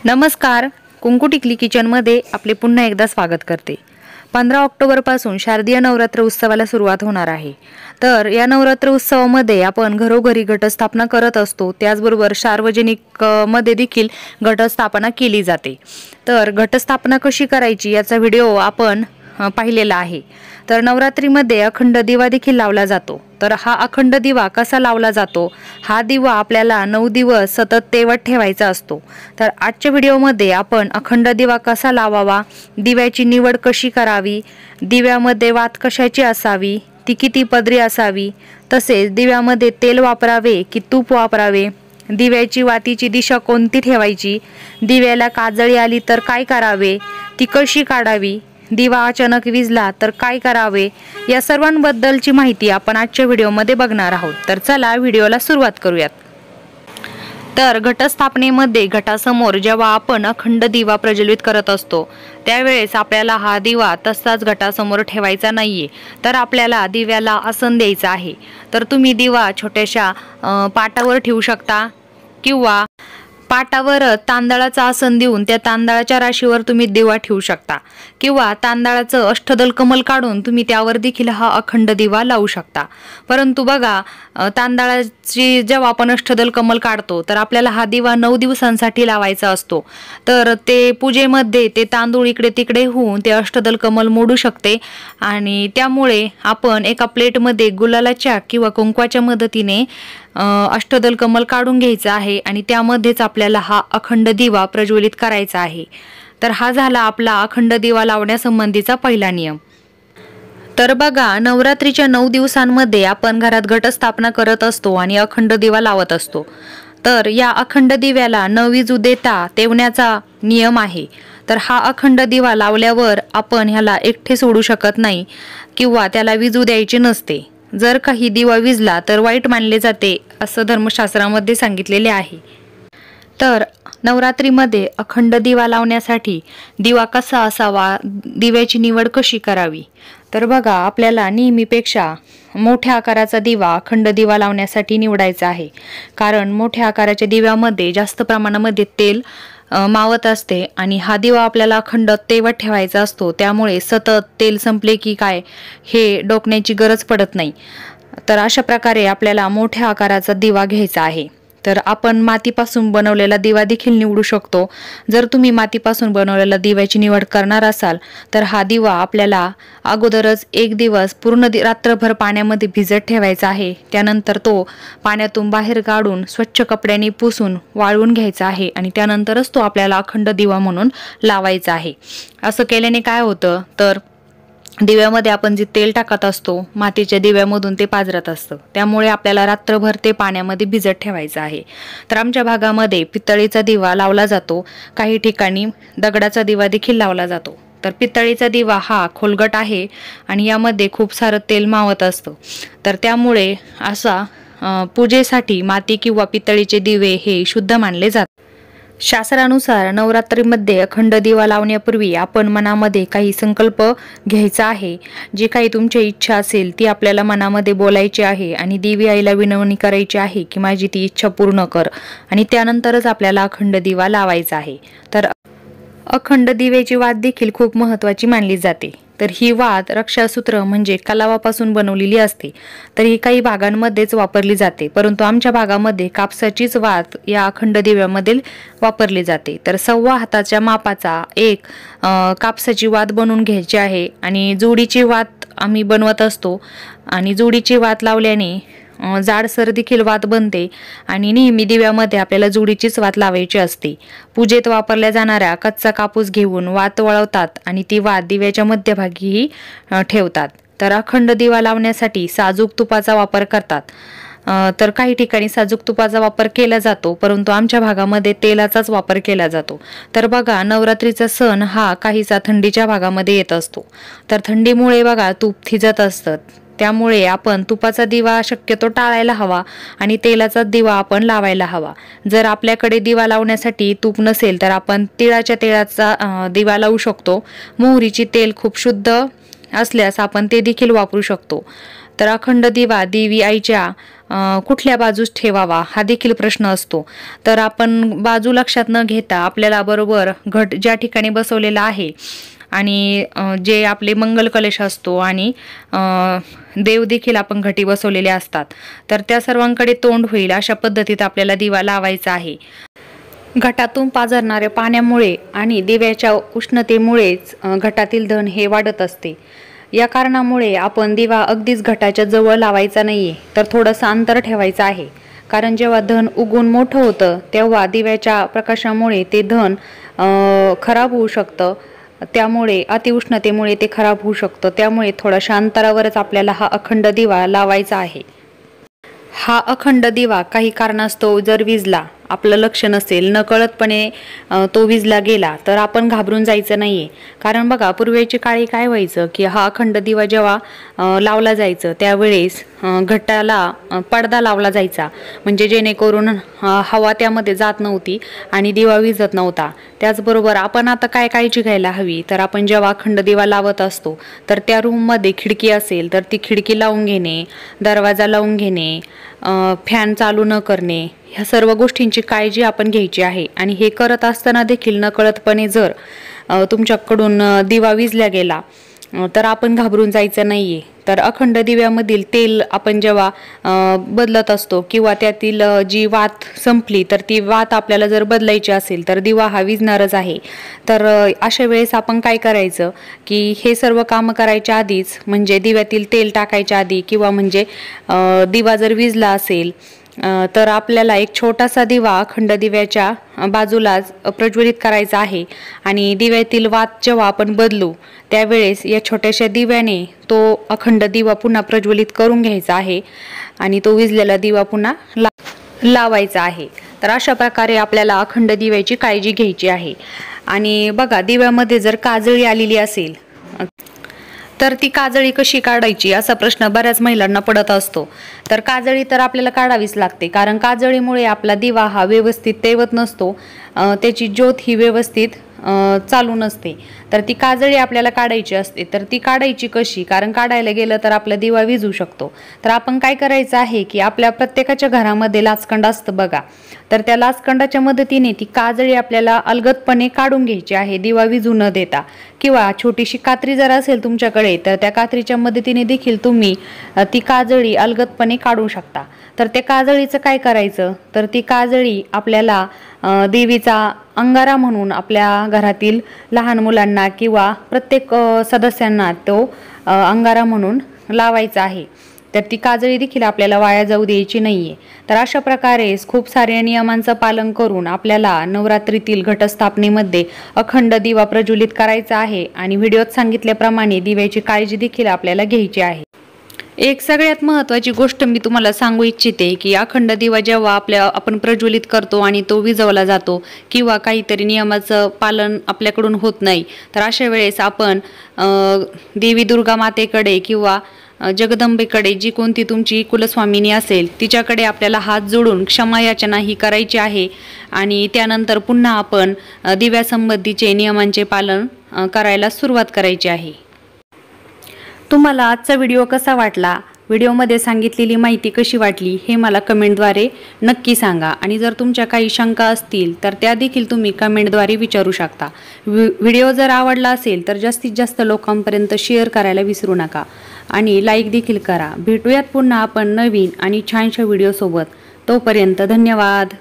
नमस्कार, कुंकू टिकली किचनमध्ये आपले पुन्हा एकदा स्वागत करते। 15 ऑक्टोबरपासून शारदीय नवरात्र उत्सवाला सुरुवात होणार आहे। तर या नवरात्र उत्सवामध्ये आपण घरोघरी घटस्थापना करत असतो, त्याचबरोबर सार्वजनिक मध्ये देखील घटस्थापना केली जाते। तर घटस्थापना कशी करायची याचा व्हिडिओ आपण पाहिलेला आहे। तर नवरात्रीमध्ये अखंड दिवा देखील लावला जातो। तर हा अखंड दिवा कसा लावला जातो, हा दिवा आपल्याला 9 दिवस सतत तेवत ठेवायचा असतो। तर आजच्या व्हिडिओमध्ये आपण अखंड दिवा कसा लावावा, दिव्याची निवड कशी करावी, दिव्यामध्ये वात कशाची असावी, ती किती पदरी असावी, तसेच दिव्यामध्ये तेल वापरावे की तूप वापरावे, दिव्याची वातीची दिशा कोणती ठेवायची, दिव्याला काजळी आली तर काय करावे, ती कशी काढावी, दिवा अचानक विझला तर काय करावे, या सर्वांबद्दलची माहिती आपण आजच्या व्हिडिओमध्ये बघणार आहोत। तर चला व्हिडिओला सुरुवात करूयात। तर घटस्थापनेमध्ये घटासमोर जेव्हा आपण अखंड दिवा प्रज्वलित करत असतो, त्यावेळेस आपल्याला हा दिवा तसाच घटासमोर ठेवायचा नाहीये, तर आपल्याला दिव्याला आसन द्यायचं आहे। तर तुम्ही दिवा छोट्याशा पाटावर ठेवू शकता किंवा पाटावर तांदळाचा आसन देऊन त्या तांदळाच्या राशीवर तुम्ही दिवा ठेवू शकता, किंवा तांदळाचं अष्टदल कमल काढून तुम्ही त्यावर देखील हा अखंड दिवा लावू शकता। परंतु बघा, तांदळाची जेव्हा आपण अष्टदल कमल काढतो तर आपल्याला हा दिवा 9 दिवसांसाठी लावायचा असतो। तर ते पूजेमध्ये ते तांदूळ इकडे तिकडे होऊन ते अष्टदल कमल मोडू शकते, आणि त्यामुळे आपण एका प्लेटमध्ये गुलालाच्या किंवा कुंकवाच्या मदतीने अष्टदल कमल काढून घ्यायचा आहे, आणि त्यामध्येच आपल्याला हा अखंड दिवा प्रज्वलित करायचा आहे। तर हा झाला आपला अखंड दिवा लावण्यासंबंधीचा पहिला नियम। तर बघा, नवरात्रीच्या 9 दिवसांमध्ये आपण घरात घटस्थापना करत असतो आणि अखंड दिवा लावत असतो। तर या अखंड दिव्याला न विजू देता तेवण्याचा नियम आहे। तर हा अखंड दिवा लावल्यावर आपण ह्याला एकटे सोडू शकत नाही किंवा त्याला विजू द्यायचे नसते। जर काही दिवा विजला तर वाईट मानले जाते, असं धर्मशास्त्रामध्ये सांगितलेले आहे। तर नवरात्रीमध्ये अखंड दिवा लावण्यासाठी दिवा कसा असावा, दिव्याची निवड कशी करावी, तर बघा, आपल्याला नेहमीपेक्षा मोठ्या आकाराचा दिवा अखंड दिवा लावण्यासाठी निवडायचा आहे। कारण मोठ्या आकाराच्या दिव्यामध्ये जास्त प्रमाणामध्ये तेल मावत असते, आणि हा दिवा आपल्याला अखंड तेवत ठेवायचा असतो, त्यामुळे सतत तेल संपले की काय हे डोकण्याची गरज पडत नाही। तर अशा प्रकारे आपल्याला मोठ्या आकाराचा दिवा घ्यायचा आहे। तर आपण मातीपासून बनवलेला दिवा देखील निवडू शकतो। जर तुम्ही मातीपासून बनवलेला दिव्याची निवड करणार असाल तर हा दिवा आपल्याला अगोदरच 1 दिवस पूर्ण रात्रभर पाण्यामध्ये भिजत ठेवायचा आहे। त्यानंतर तो पाण्यातून बाहेर काढून स्वच्छ कपड्याने पुसून वाळवून घ्यायचा आहे, आणि त्यानंतरच तो आपल्याला अखंड दिवा म्हणून लावायचा आहे। असं केल्याने काय होतं, तर दिव्यामध्ये आपण जे तेल टाकत असतो मातीच्या दिव्यामधून ते पाझरत असतं, त्यामुळे आपल्याला रात्रभर ते पाण्यामध्ये भिजत ठेवायचं आहे। तर आमच्या भागामध्ये पितळीचा दिवा लावला जातो, काही ठिकाणी दगडाचा दिवा देखील लावला जातो। तर पितळीचा दिवा हा खोलगट आहे आणि यामध्ये खूप सारं तेल मावत असतं, तर त्यामुळे असा पूजेसाठी माती किंवा पितळीचे दिवे हे शुद्ध मानले जातात। शास्त्रानुसार नवरात्रीमध्ये अखंड दिवा लावण्यापूर्वी आपण मनामध्ये काही संकल्प घ्यायचा आहे। जी काही तुमची इच्छा असेल ती आपल्याला मनामध्ये बोलायची आहे, आणि देवी आईला विनवणी करायची आहे की माझी ती इच्छा पूर्ण कर, आणि त्यानंतरच आपल्याला अखंड दिवा लावायचा आहे। तर अखंड दिव्याची वात देखील खूप महत्त्वाची मानली जाते। तर ही वात रक्षासूत्र म्हणजे कलावापासून बनवलेली असते। तर ही काही भागांमध्येच वापरली जाते, परंतु आमच्या भागामध्ये कापसाचीच वात या अखंड दिव्यामध्ये वापरली जाते। तर 1.25 हाताच्या मापाचा एक कापसाची वात बनवून घ्यायची आहे, आणि जोडीची वात आम्ही बनवत असतो, आणि जोडीची वात लावल्याने जाडसर देखील वात बनते, आणि नेहमी दिव्यामध्ये आपल्याला जोडीचीच वात लावायची असते। पूजेत वापरल्या जाणाऱ्या कच्चा कापूस घेऊन वात वळवतात, आणि ती वात दिव्याच्या मध्यभागीही ठेवतात। तर अखंड दिवा लावण्यासाठी साजूक तुपाचा वापर करतात। तर काही ठिकाणी साजूक तुपाचा वापर केला जातो, परंतु आमच्या भागामध्ये तेलाचाच वापर केला जातो। तर बघा, नवरात्रीचा सण हा काहीसा थंडीच्या भागामध्ये येत असतो, तर थंडीमुळे बघा तूप थिजत असतं, त्यामुळे आपण तुपाचा दिवा शक्यतो टाळायला हवा, आणि तेलाचा दिवा आपण लावायला हवा। जर आपल्याकडे दिवा लावण्यासाठी तूप नसेल तर आपण तिळाच्या तेलाचा दिवा लावू शकतो। मोहरीची तेल खूप शुद्ध असल्यास आपण ते देखील वापरू शकतो। तर अखंड दिवा देवी आईच्या कुठल्या बाजूस ठेवावा हा देखील प्रश्न असतो। तर आपण बाजू लक्षात न घेता आपल्याला बरोबर घट ज्या ठिकाणी बसवलेला आहे आणि जे आपले मंगल कलश असतो आणि देव देखील आपण घटी बसवलेले असतात, तर त्या सर्वांकडे तोंड होईल अशा पद्धतीत आपल्याला दिवा लावायचा आहे। घटातून पाझरणाऱ्या पाण्यामुळे आणि दिव्याच्या उष्णतेमुळेच घटातील धन हे वाढत असते। या कारणामुळे आपण दिवा अगदीच घटाच्या जवळ लावायचा नाहीये, तर थोडंसं अंतर ठेवायचं आहे। कारण जेव्हा धन उगून मोठं होतं तेव्हा दिव्याच्या प्रकाशामुळे ते धन खराब होऊ शकतं, त्यामुळे अतिउष्णतेमुळे ते खराब होऊ शकतं। त्यामुळे थोड्याशा अंतरावरच आपल्याला हा अखंड दिवा लावायचा आहे। हा अखंड दिवा काही कारणास्तव जर विझला, आपलं लक्ष नसेल, नकळतपणे तो विझला गेला तर आपण घाबरून जायचं नाहीये। कारण बघा पूर्वीच्या काळी काय व्हायचं की हा अखंड दिवा जेव्हा लावला जायचं त्यावेळेस घटाला पडदा लावला जायचा, म्हणजे जेणेकरून हवा त्यामध्ये जात नव्हती आणि दिवा विझत नव्हता। त्याचबरोबर आपण आता काय काळजी घ्यायला हवी, तर आपण जेव्हा अखंड दिवा लावत असतो तर त्या रूममध्ये खिडकी असेल तर ती खिडकी लावून घेणे, दरवाजा लावून घेणे, फॅन चालू न करणे, ह्या सर्व गोष्टींची काळजी आपण घ्यायची आहे। आणि हे करत असताना देखील नकळतपणे जर तुमच्याकडून दिवा विझला गेला तर आपण घाबरून जायचं नाहीये। तर अखंड दिव्यामधील तेल आपण जेव्हा बदलत असतो किंवा त्यातील जी वात संपली तर ती वात आपल्याला जर बदलायची असेल तर दिवा हा विझणारच आहे। तर अशा वेळेस आपण काय करायचं की हे सर्व कामं करायच्या आधीच, म्हणजे दिव्यातील तेल टाकायच्या आधी किंवा म्हणजे दिवा जर विझला असेल तर आपल्याला एक छोटासा दिवा अखंड दिव्याच्या बाजूलाच प्रज्वलित करायचा आहे। आणि दिव्यातील वात जेव्हा आपण बदलू त्यावेळेस या छोट्याशा दिव्याने तो अखंड दिवा पुन्हा प्रज्वलित करून घ्यायचा आहे आणि तो विझलेला दिवा पुन्हा लावायचा आहे। तर अशा प्रकारे आपल्याला अखंड दिव्याची काळजी घ्यायची आहे। आणि बघा दिव्यामध्ये जर काजळी आलेली असेल तर ती काजळी कशी काढायची असा प्रश्न बऱ्याच महिलांना पडत असतो। तर काजळी तर आपल्याला काढावीच लागते, कारण काजळीमुळे आपला दिवा हा व्यवस्थित तेवत नसतो, त्याची ज्योत ही व्यवस्थित चालू नसते। तर ती काजळी आपल्याला काढायची असते। तर ती काढायची कशी, कारण काढायला गेलं तर आपला दिवा विझू शकतो। तर आपण काय करायचं आहे की आपल्या प्रत्येकाच्या घरामध्ये लाचखंड असतं बघा, तर त्या लाचखंडाच्या मदतीने ती काजळी आपल्याला अलगदपणे काढून घ्यायची आहे, दिवा विझू न देता। किंवा छोटीशी कात्री जर असेल तुमच्याकडे तर त्या कात्रीच्या मदतीने देखील तुम्ही ती काजळी अलगदपणे काढू शकता। तर त्या काजळीचं काय करायचं, तर ती काजळी आपल्याला देवीचा अंगारा म्हणून आपल्या घरातील लहान मुलांना किंवा प्रत्येक सदस्यांना तो अंगारा म्हणून लावायचा आहे। तर ती काजळी देखील आपल्याला वाया जाऊ द्यायची नाहीये। तर अशा प्रकारे खूप साऱ्या नियमांचं पालन करून आपल्याला नवरात्रीतील घटस्थापनेमध्ये अखंड दिवा प्रज्वलित करायचा आहे आणि व्हिडिओत सांगितल्याप्रमाणे दिव्याची काळजी देखील आपल्याला घ्यायची आहे। एक सगळ्यात महत्त्वाची गोष्ट मी तुम्हाला सांगू इच्छिते की अखंड दिवा जेव्हा आपण प्रज्वलित करतो आणि तो विझवला जातो किंवा काहीतरी नियमाचं पालन आपल्याकडून होत नाही, तर अशा वेळेस आपण देवी दुर्गा मातेकडे किंवा जगदंबेकडे, जी कोणती तुमची कुलस्वामिनी असेल तिच्याकडे आपल्याला हात जोडून क्षमा याचना ही करायची आहे। आणि त्यानंतर पुन्हा आपण दिव्यासंबंधीचे नियमांचे पालन करायला सुरुवात करायची आहे। तुम्हाला आजचा व्हिडिओ कसा वाटला, व्हिडिओमध्ये सांगितलेली माहिती कशी वाटली हे मला कमेंटद्वारे नक्की सांगा। आणि जर तुमच्या काही शंका असतील तर त्या देखील तुम्ही कमेंटद्वारे विचारू शकता। व्हिडिओ जर आवडला असेल तर जास्तीत जास्त लोकांपर्यंत शेअर करायला विसरू नका आणि लाईक देखील करा। भेटूयात पुन्हा आपण नवीन आणि छानशा व्हिडिओसोबत। तोपर्यंत धन्यवाद।